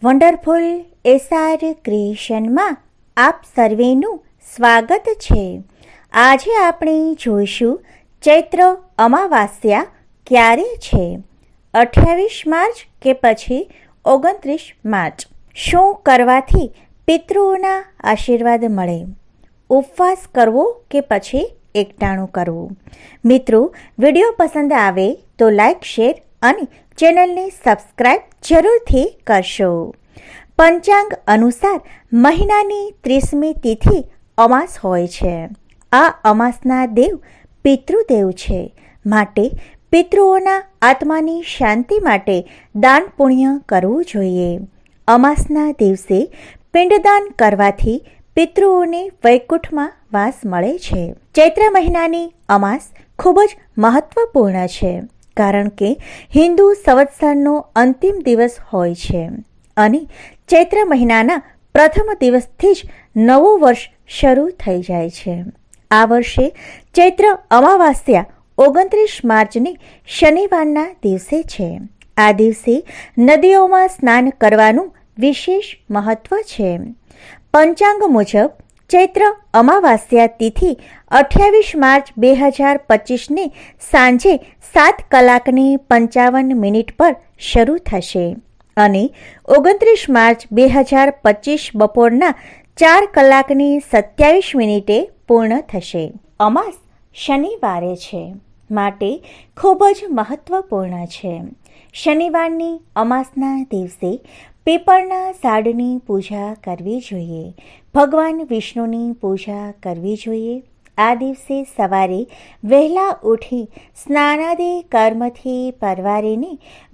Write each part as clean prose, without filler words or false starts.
Wonderful SR ક્રિએશનમાં આપ સર્વેનું સ્વાગત છે. આજે આપણે જોઈશું ચૈત્ર અમાવાસ્યા ક્યારે છે, 28 માર્ચ કે પછી 29 માર્ચ. શું કરવાથી પિતૃઓના આશીર્વાદ મળે? ઉપવાસ કરવો કે પછી એકટાણું કરવું? મિત્રો, વિડીયો પસંદ આવે તો લાઈક, શેર અને ચેનલને સબસ્ક્રાઈબ જરૂરથી કરશો. પંચાંગ અનુસાર મહિનાની 30મી તિથિ અમાસ હોય છે. આ અમાસના દેવ પિતૃદેવ છે, માટે પિતૃઓના આત્માની શાંતિ માટે દાન પુણ્ય કરવું જોઈએ. અમાસના દિવસે પિંડદાન કરવાથી પિતૃઓને વૈકુંઠમાં વાસ મળે છે. ચૈત્ર મહિનાની અમાસ ખૂબ જ મહત્વપૂર્ણ છે, કારણ કે હિન્દુ સંવત્સરનો અંતિમ દિવસ હોય છે અને ચૈત્ર મહિનાના પ્રથમ દિવસથી જ નવું વર્ષ શરૂ થઈ જાય છે. આ વર્ષે ચૈત્ર અમાવાસ્યા 29 માર્ચને શનિવારના દિવસે છે. આ દિવસે નદીઓમાં સ્નાન કરવાનું વિશેષ મહત્વ છે. પંચાંગ મુજબ ચૈત્ર અમાવાસ્યા તિથિ 28 માર્ચ 2025ને સાંજે 7:55 પર શરૂ થશે અને 29 માર્ચ 2025 બપોરના 4:27 પૂર્ણ થશે. અમાસ શનિવારે છે, માટે ખૂબ જ મહત્વપૂર્ણ છે. શનિવારની અમાસના દિવસે પીપળના ઝાડની પૂજા કરવી જોઈએ. ભગવાન વિષ્ણુની પૂજા કરવી જોઈએ. આ દિવસે સવારે વહેલા ઉઠી સ્નાનાદિ કર્મથી પરવારીને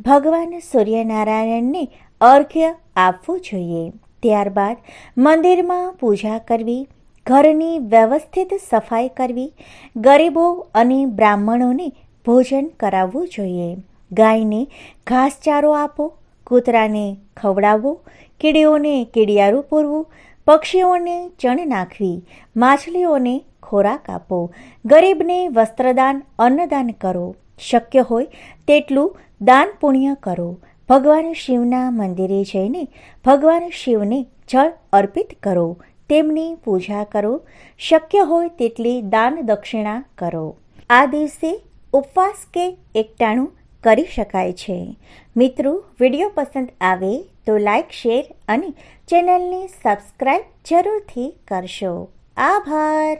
ભગવાન સૂર્યનારાયણને અર્ઘ્ય આપવું જોઈએ. ત્યારબાદ મંદિરમાં પૂજા કરવી, ઘરની વ્યવસ્થિત સફાઈ કરવી, ગરીબો અને બ્રાહ્મણોને ભોજન કરાવવું જોઈએ. ગાયને ઘાસચારો આપો, કૂતરાને ખવડાવવો, કીડીઓને કીડિયારું પૂરવું, પક્ષીઓને ચણ નાખવી, માછલીઓને ખોરાક આપો, ગરીબને વસ્ત્રદાન, અન્નદાન કરો. શક્ય હોય તેટલું દાન પુણ્ય કરો. ભગવાન શિવના મંદિરે જઈને ભગવાન શિવને જળ અર્પિત કરો, તેમની પૂજા કરો. શક્ય હોય તેટલી દાન દક્ષિણા કરો. આ દિવસે ઉપવાસ કે એકટાણું કરી શકાય છે. મિત્રો, વિડીયો પસંદ આવે તો લાઈક, શેર અને ચેનલને સબસ્ક્રાઈબ જરૂરથી કરશો. આભાર.